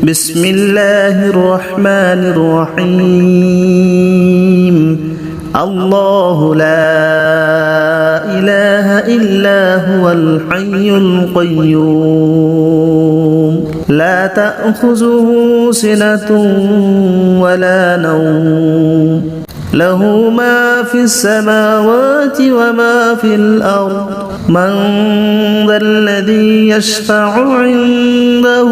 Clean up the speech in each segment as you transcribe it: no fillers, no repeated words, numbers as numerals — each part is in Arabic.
بسم الله الرحمن الرحيم الله لا إله إلا هو الحي القيوم لا تأخذه سنة ولا نوم له ما في السماوات وما في الأرض من ذا الذي يشفع عنده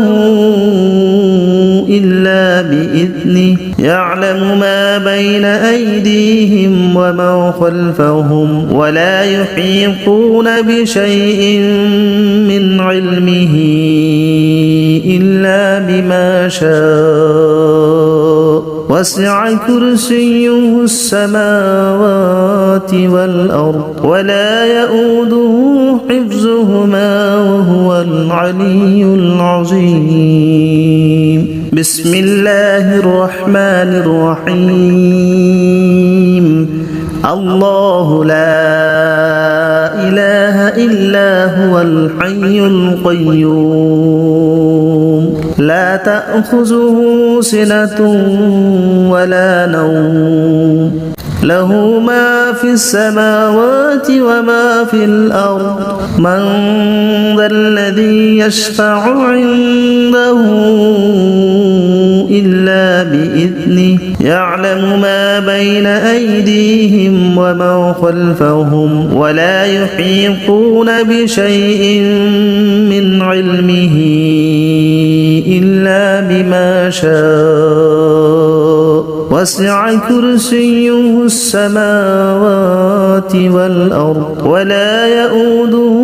إلا بإذنه يعلم ما بين أيديهم وما خلفهم ولا يحيطون بشيء من علمه إلا بما شاء وسع كرسيه السماوات والأرض ولا يؤوده حفظهما وهو العلي العظيم بسم الله الرحمن الرحيم الله لا إله إلا هو الحي القيوم لا تأخذه سنة ولا نوم له ما في السماوات وما في الأرض من ذا الذي يشفع عنده إلا بإذنه يعلم ما بين أيديهم وما خلفهم ولا يحيطون بشيء من علمه إلا بما شاء وسع كرسيه السماوات والأرض ولا يؤوده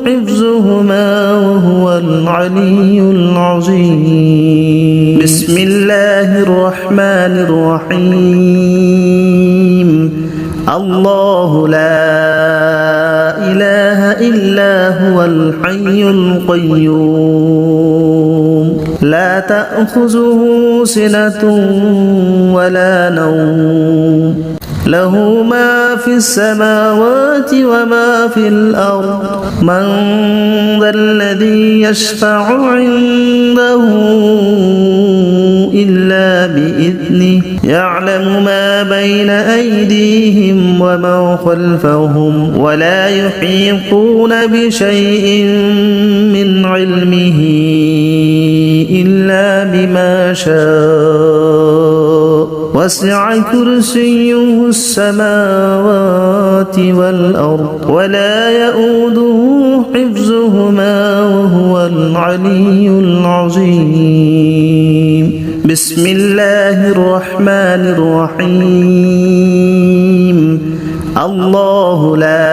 حفظهما وهو العلي العظيم بسم الله الرحمن الرحيم الله لا إله إلا هو الحي القيوم لا تأخذه سنة ولا نوم له ما في السماوات وما في الأرض من ذا الذي يشفع عنده إلا بإذنه يعلم ما بين أيديهم وما خلفهم ولا يحيطون بشيء من علمه إلا بما شاء وسع كرسيه السماوات والأرض ولا يؤوده حفظهما وهو العلي العظيم بسم الله الرحمن الرحيم الله لا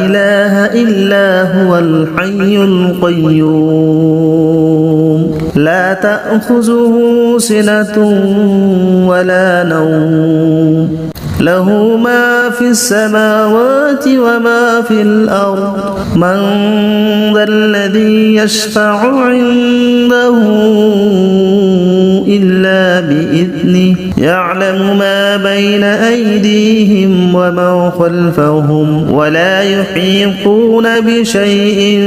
إله إلا هو الحي القيوم لا تأخذه سنة ولا نوم له ما في السماوات وما في الأرض من ذا الذي يشفع عنده إلا بإذنه يعلم ما بين أيديهم وما خلفهم ولا يحيطون بشيء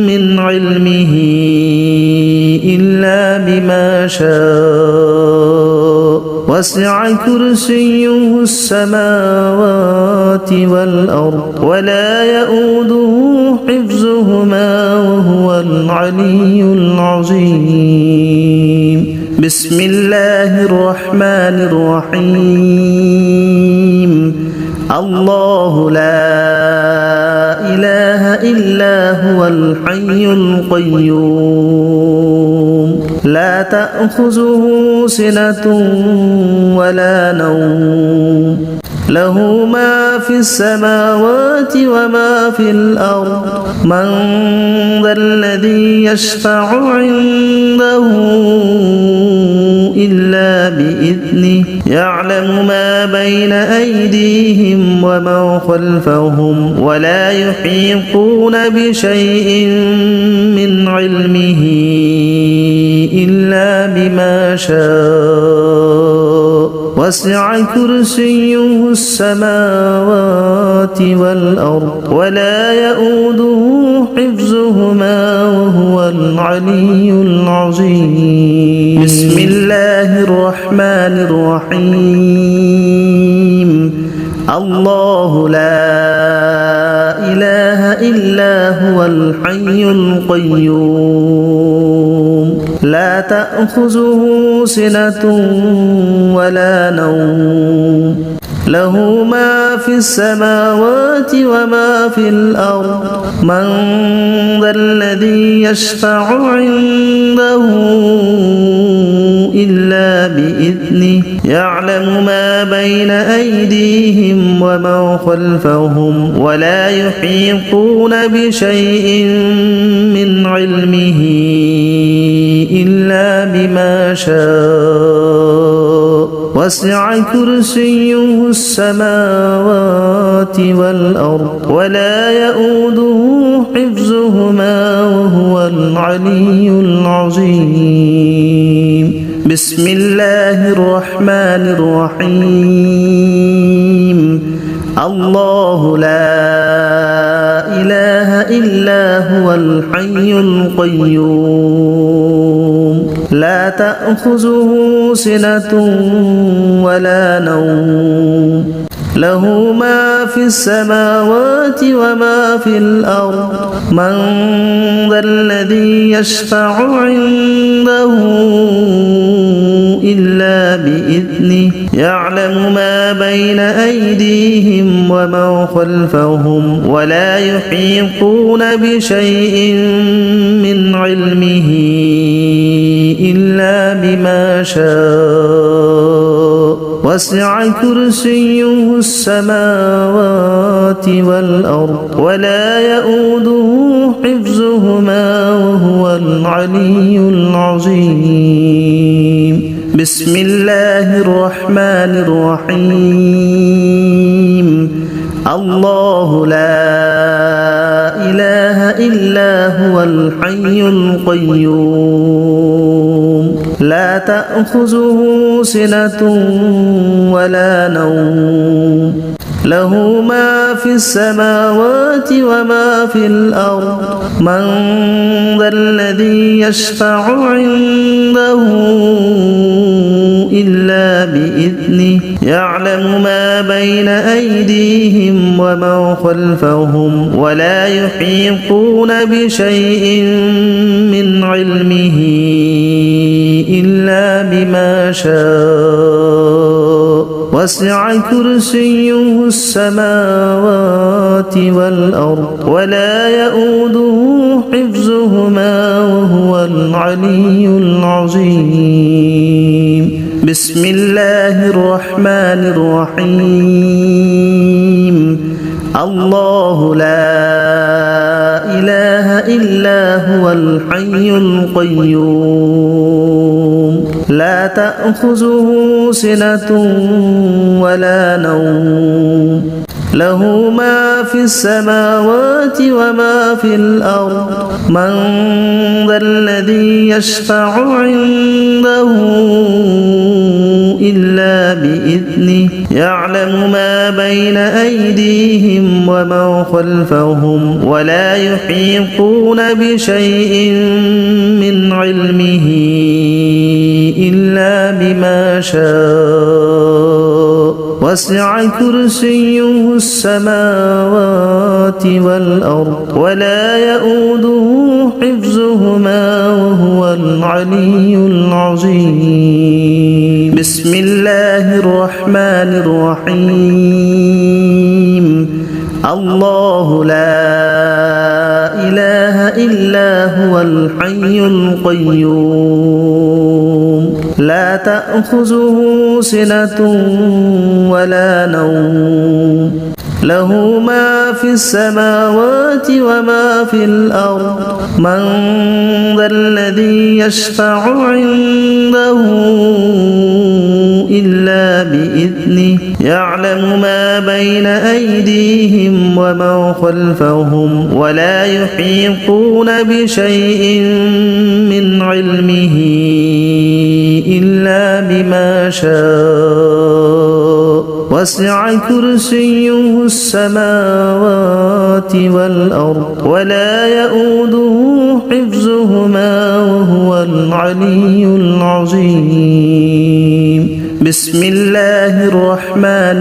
من علمه إلا بما شاء وسع كرسيه السماوات والأرض ولا يؤوده حفظهما وهو العلي العظيم بسم الله الرحمن الرحيم الله لا إله إلا هو الحي القيوم لا تأخذه سنة ولا نوم له ما في السماوات وما في الأرض من ذا الذي يشفع عنده إلا بإذنه يعلم ما بين أيديهم وما خلفهم ولا يحيطون بشيء من علمه إلا بما شاء وسع كرسيه السماوات والأرض ولا يؤوده حفظهما وهو العلي العظيم بسم الله الرحمن الرحيم الله لا إله إلا هو الحي القيوم لا تأخذه سنة ولا نوم له ما في السماوات وما في الأرض من ذا الذي يشفع عنده إلا بإذنه يعلم ما بين أيديهم وما خلفهم ولا يحيطون بشيء من علمه إلا بما شاء وسع كرسيه السماوات والأرض ولا يؤوده حفظهما وهو العلي العظيم بسم الله الرحمن الرحيم الله لا إله إلا هو الحي القيوم لا تأخذه سنة ولا نوم له ما في السماوات وما في الأرض من ذا الذي يشفع عنده إلا بإذنه يعلم ما بين أيديهم وما خلفهم ولا يحيطون بشيء من علمه إلا بما شاء وسع كرسيه السماوات والأرض ولا يؤوده حفظهما وهو العلي العظيم بسم الله الرحمن الرحيم الله لا إله إلا هو الحي القيوم لا تأخذه سنة ولا نوم له ما في السماوات وما في الأرض من ذا الذي يشفع عنده إلا بإذنه يعلم ما بين أيديهم وما خلفهم ولا يحيطون بشيء من علمه إلا بما شاء وسع كرسيه السماوات والأرض ولا يؤوده حفظهما وهو العلي العظيم بسم الله الرحمن الرحيم الله لا إله إلا هو الحي القيوم لا تأخذه سنة ولا نوم له ما في السماوات وما في الأرض من ذا الذي يشفع عنده إلا بإذنه يعلم ما بين أيديهم وما خلفهم ولا يحيطون بشيء من علمه إلا بما شاء وسع كرسيه السماوات والأرض ولا يؤوده حفظهما وهو العلي العظيم بسم الله الرحمن الرحيم الله لا إله إلا هو الحي القيوم لا تأخذه سنة ولا نوم له ما في السماوات وما في الأرض من ذا الذي يشفع عنده إلا بإذنه يعلم ما بين أيديهم وما خلفهم ولا يحيطون بشيء من علمه إلا بما شاء وسع كرسيه السماوات والأرض ولا يؤوده حفظهما وهو العلي العظيم بسم الله الرحمن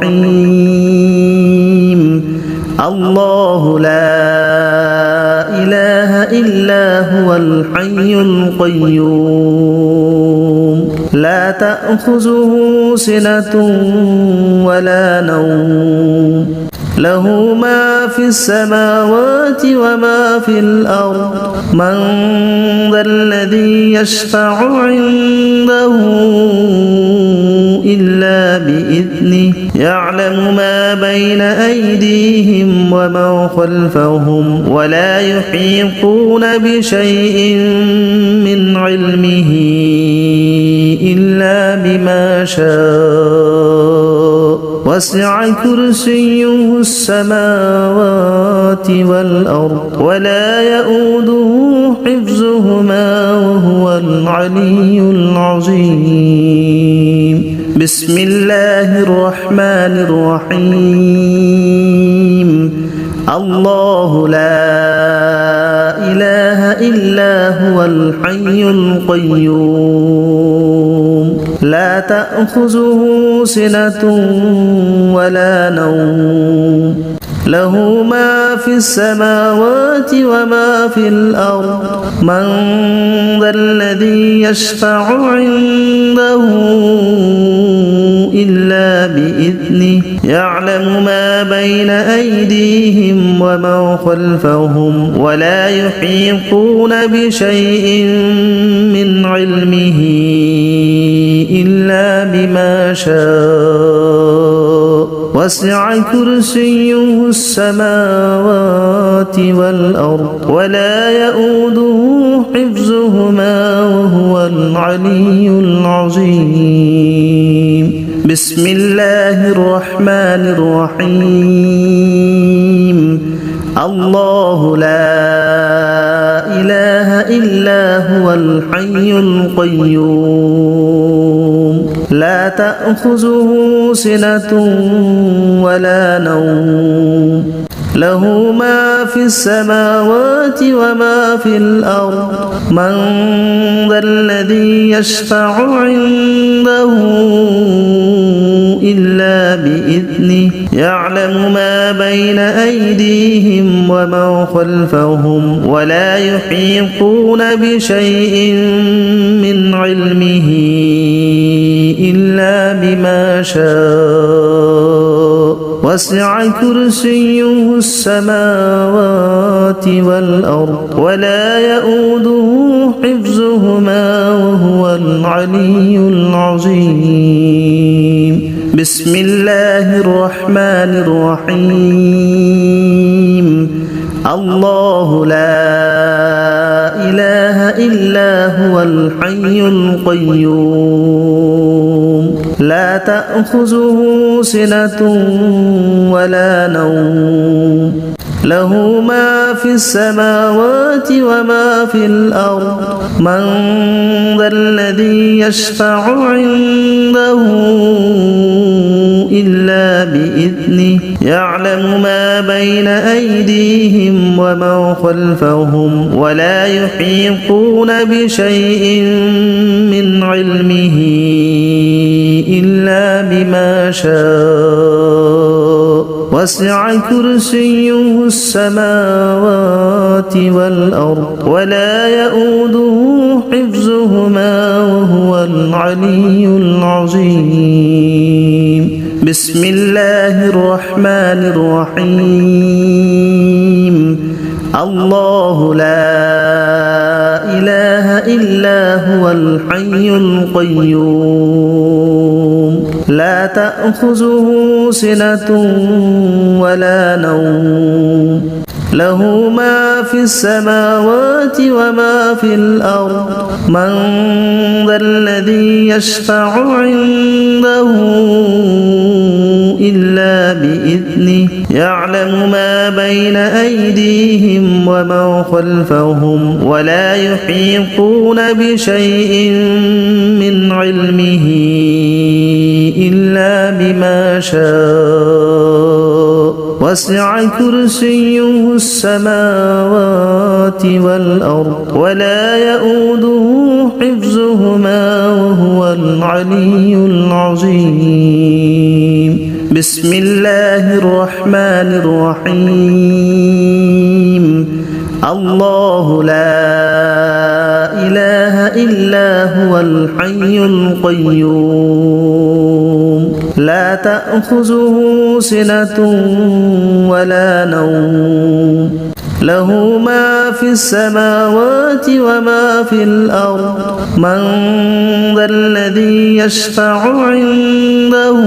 الرحيم الله لا إله إلا هو الحي القيوم لا تأخذه سنة ولا نوم له ما في السماوات وما في الأرض من ذا الذي يشفع عنده إلا بإذنه يعلم ما بين أيديهم وما خلفهم ولا يحيطون بشيء من علمه إلا بما شاء وسع كرسيه السماوات والأرض ولا يؤوده حفظهما وهو العلي العظيم بسم الله الرحمن الرحيم الله لا إله إلا هو الحي القيوم لا تأخذه سنة ولا نوم له ما في السماوات وما في الأرض من ذا الذي يشفع عنده إلا بإذنه يعلم ما بين أيديهم وما خلفهم ولا يحيطون بشيء من علمه إلا بما شاء وسع كرسيه السماوات والأرض ولا يؤوده حفظهما وهو العلي العظيم بسم الله الرحمن الرحيم الله لا إله إلا هو الحي القيوم لا تأخذه سنة ولا نوم له ما في السماوات وما في الأرض من ذا الذي يشفع عنده إلا بإذنه يعلم ما بين أيديهم وما خلفهم ولا يحيطون بشيء من علمه إلا بما شاء وسع كرسيه السماوات والأرض ولا يؤوده حفظهما وهو العلي العظيم بسم الله الرحمن الرحيم الله لا إله إلا هو الحي القيوم لا تأخذه سنة ولا نوم له ما في السماوات وما في الأرض من ذا الذي يشفع عنده إلا بإذنه يعلم ما بين أيديهم وما خلفهم ولا يحيطون بشيء من علمه إلا بما شاء وسع كرسيه السماوات والأرض ولا يؤوده حفظهما وهو العلي العظيم بسم الله الرحمن الرحيم الله لا إله إلا هو الحي القيوم لا تأخذه سنة ولا نوم له ما في السماوات وما في الأرض من ذا الذي يشفع عنده إلا بإذنه يعلم ما بين أيديهم وما خلفهم ولا يحيطون بشيء من علمه إلا بما شاء وسع كرسيه السماوات والأرض ولا يؤوده حفظهما وهو العلي العظيم بسم الله الرحمن الرحيم الله لا إله إلا هو الحي القيوم لا تأخذه سنة ولا نوم له ما في السماوات وما في الأرض من ذا الذي يشفع عنده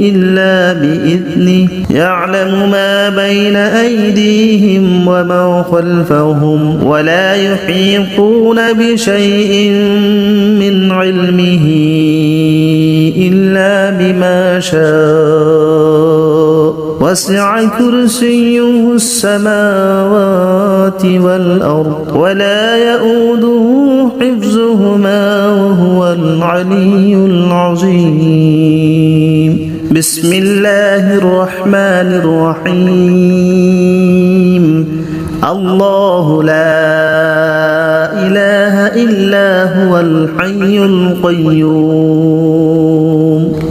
إلا بإذنه يعلم ما بين أيديهم وما خلفهم ولا يحيطون بشيء من علمه إلا بما شاء وسع كرسيه السماوات والأرض ولا يؤوده حفظهما وهو العلي العظيم بسم الله الرحمن الرحيم الله لا إله إلا هو الحي القيوم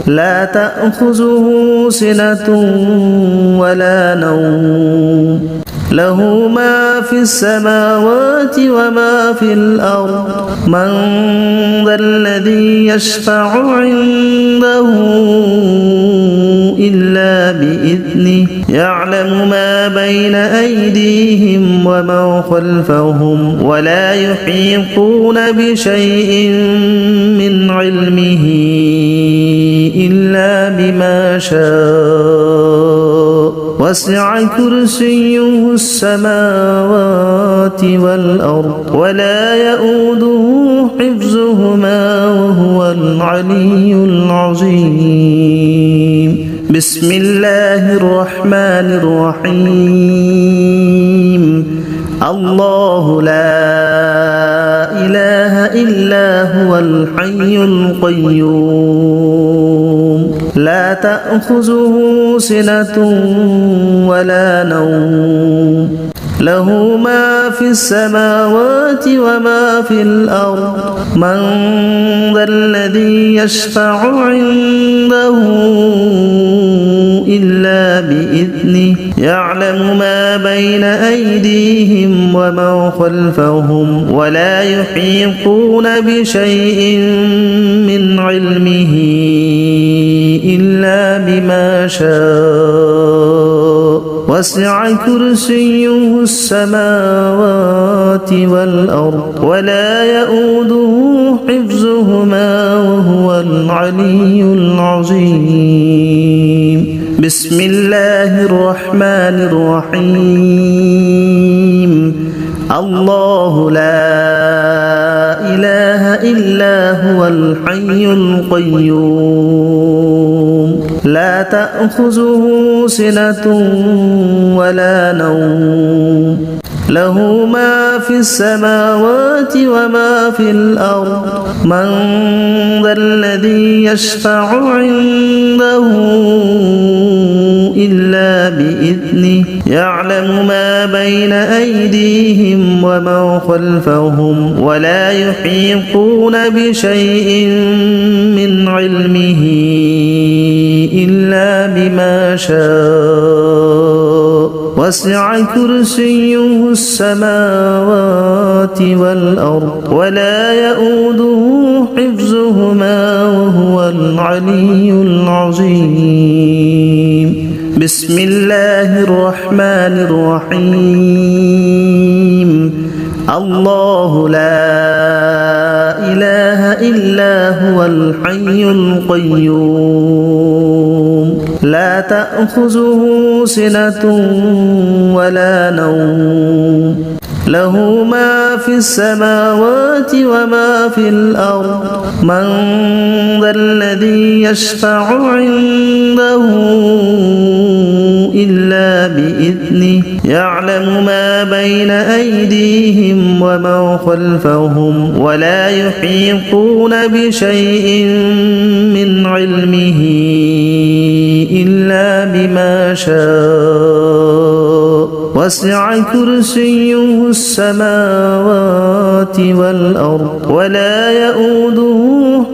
لا تأخذه سنة ولا نوم له ما في السماوات وما في الأرض من ذا الذي يشفع عنده إلا بإذنه يعلم ما بين أيديهم وما خلفهم ولا يحيطون بشيء من علمه إلا بما شاء وسع كرسيه السماوات والأرض ولا يؤوده حفظهما وهو العلي العظيم بسم الله الرحمن الرحيم الله لا إله إلا هو الحي القيوم لا تأخذه سنة ولا نوم له ما في السماوات وما في الأرض من ذا الذي يشفع عنده إلا بإذنه يعلم ما بين أيديهم وما خلفهم ولا يحيطون بشيء من علمه إلا بما شاء وسع كرسيه السماوات والأرض ولا يؤوده حفظهما وهو العلي العظيم بسم الله الرحمن الرحيم الله لا إله إلا هو الحي القيوم لا تأخذه سنة ولا نوم له ما في السماوات وما في الأرض من ذا الذي يشفع عنده إلا بإذنه يعلم ما بين أيديهم وما خلفهم ولا يحيطون بشيء من علمه إلا بما شاء وسع كرسيه السماوات والأرض ولا يؤوده حفظهما وهو العلي العظيم بسم الله الرحمن الرحيم الله لا إله إلا هو الحي القيوم لا تأخذه سنة ولا نوم له ما في السماوات وما في الأرض من ذا الذي يشفع عنده إلا بإذنه يعلم ما بين أيديهم وما خلفهم ولا يحيطون بشيء من علمه إلا بما شاء وسع كرسيه السماوات والأرض ولا يؤوده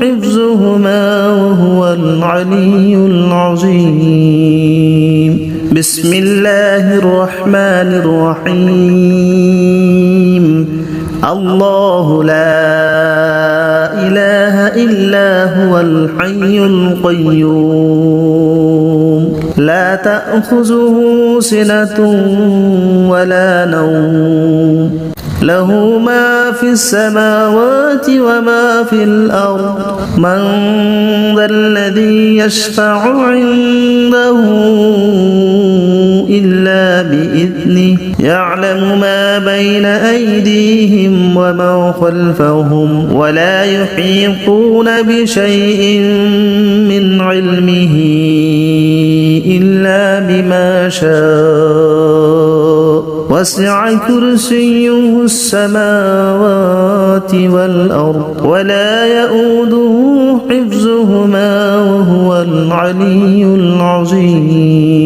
حفظهما وهو العلي العظيم. بسم الله الرحمن الرحيم. الله لا إله إلا هو الحي القيوم لا تأخذه سنة ولا نوم له ما في السماوات وما في الأرض من ذا الذي يشفع عنده إلا بإذنه يعلم ما بين أيديهم وما خلفهم ولا يحيطون بشيء من علمه إلا بما شاء وسع كرسيه السماوات والأرض ولا يؤوده حفظهما وهو العلي العظيم.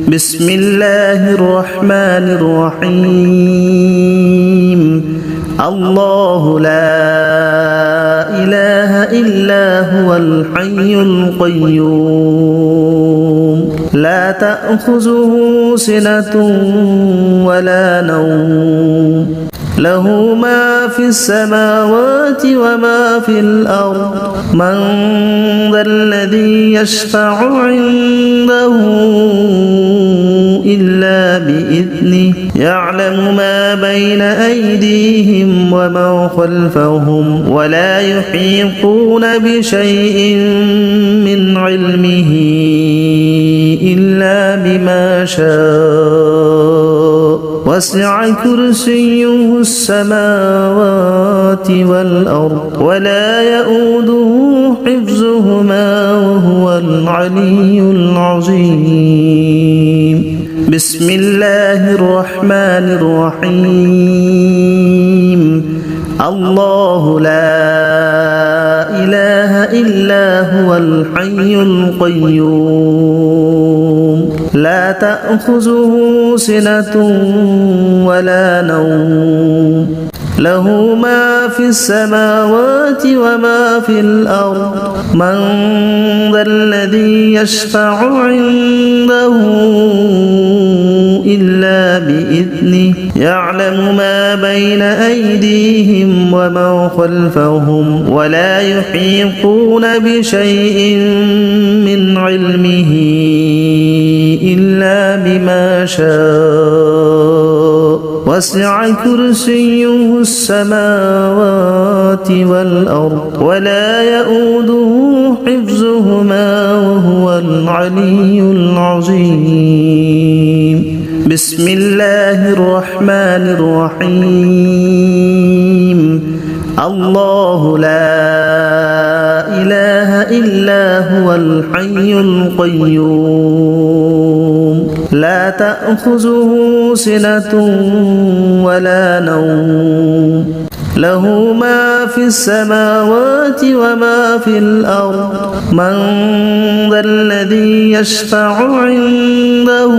بسم الله الرحمن الرحيم. الله لا إله إلا هو الحي القيوم لا تأخذه سنة ولا نوم له ما في السماوات وما في الأرض من ذا الذي يشفع عنده إلا بإذنه يعلم ما بين أيديهم وما خلفهم ولا يحيطون بشيء من علمه إلا بما شاء وسع كرسيه السماوات والأرض ولا يؤوده حفظهما وهو العلي العظيم. بسم الله الرحمن الرحيم. الله لا إله إلا هو الحي القيوم لا تأخذه سنة ولا نوم له ما في السماوات وما في الأرض من ذا الذي يشفع عنده إلا بإذنه يعلم ما بين أيديهم وما خلفهم ولا يحيطون بشيء من علمه إلا بما شاء وسع كرسيه السماوات والأرض ولا يؤوده حفظهما وهو العلي العظيم. بسم الله الرحمن الرحيم. الله لا إله إلا هو الحي القيوم لا تأخذه سنة ولا نوم له ما في السماوات وما في الأرض من ذا الذي يشفع عنده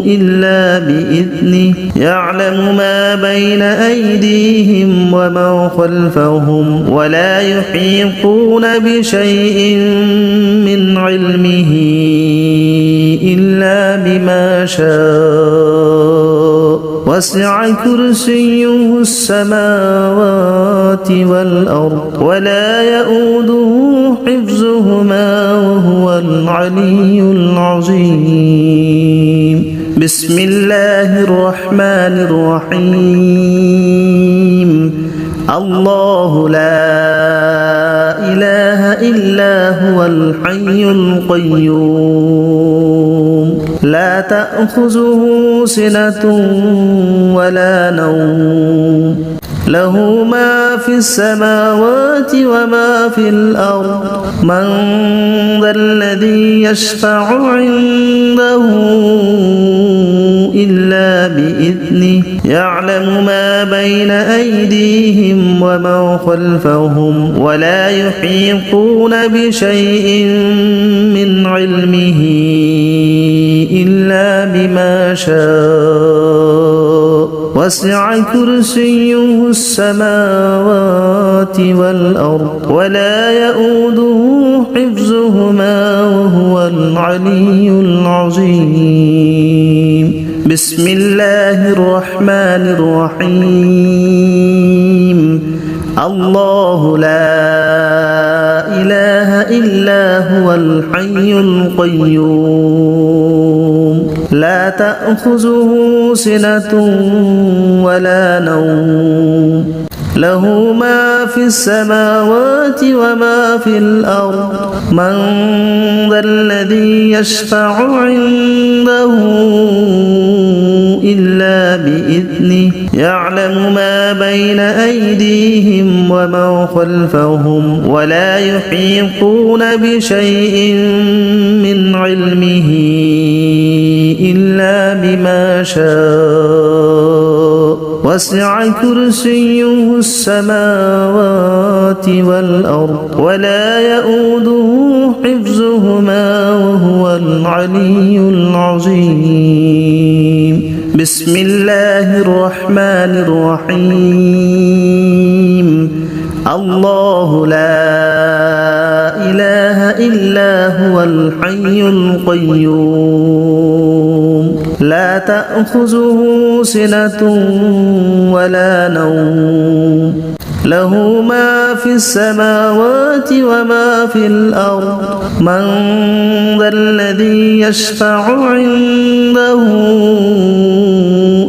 إلا بإذنه يعلم ما بين أيديهم وما خلفهم ولا يحيطون بشيء من علمه إلا بما شاء وسع كرسيه السماوات والأرض ولا يؤوده حفظهما وهو العلي العظيم. بسم الله الرحمن الرحيم. الله لا إله إلا هو الحي القيوم لا تأخذه سنة ولا نوم له ما في السماوات وما في الأرض من ذا الذي يشفع عنده يعلم ما بين أيديهم وما خلفهم ولا يحيطون بشيء من علمه إلا بما شاء وسع كرسيه السماوات والأرض ولا يؤوده حفظهما وهو العلي العظيم. بسم الله الرحمن الرحيم. الله لا إله إلا هو الحي القيوم لا تأخذه سنة ولا نوم له ما في السماوات وما في الأرض من ذا الذي يشفع عنده إلا بإذنه يعلم ما بين أيديهم وما خلفهم ولا يحيطون بشيء من علمه إلا بما شاء وسع كرسيه السماوات والأرض ولا يؤوده حفظهما وهو العلي العظيم. بسم الله الرحمن الرحيم. الله لا إله إلا هو الحي القيوم لا تأخذه سنة ولا نوم له ما في السماوات وما في الأرض من ذا الذي يشفع عنده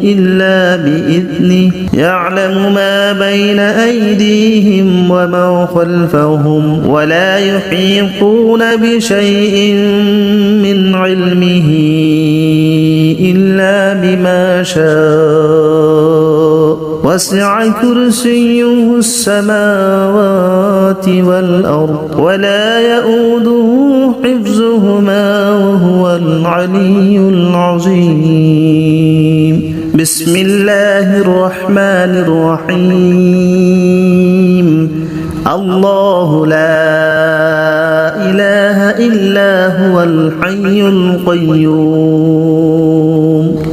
إلا بإذنه يعلم ما بين أيديهم وما خلفهم ولا يحيطون بشيء من علمه إلا بما شاء وسع كرسيه السماوات والأرض ولا يؤوده حفظهما وهو العلي العظيم. بسم الله الرحمن الرحيم. الله لا إله إلا هو الحي القيوم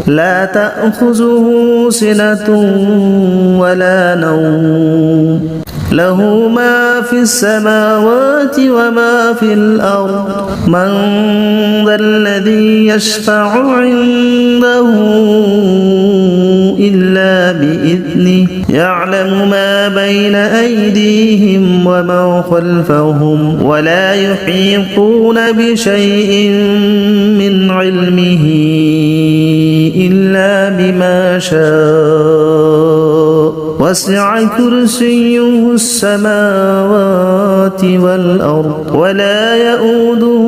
لا تأخذه سنة ولا نوم له ما في السماوات وما في الأرض من ذا الذي يشفع عنده إلا بإذنه يعلم ما بين أيديهم وما خلفهم ولا يحيطون بشيء من علمه إلا بما شاء وسع كرسيه السماوات والأرض ولا يؤوده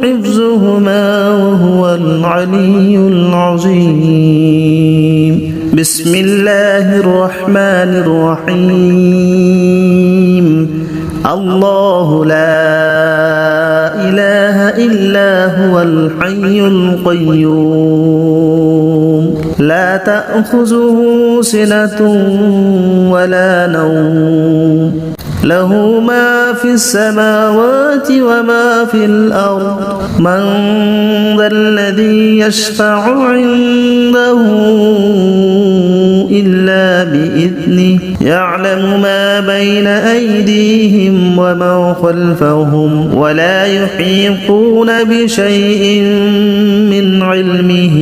حفظهما وهو العلي العظيم. بسم الله الرحمن الرحيم. الله لا إله إلا هو الحي القيوم لا تأخذه سنة ولا نوم له ما في السماوات وما في الأرض من ذا الذي يشفع عنده إلا بإذنه يعلم ما بين أيديهم وما خلفهم ولا يحيطون بشيء من علمه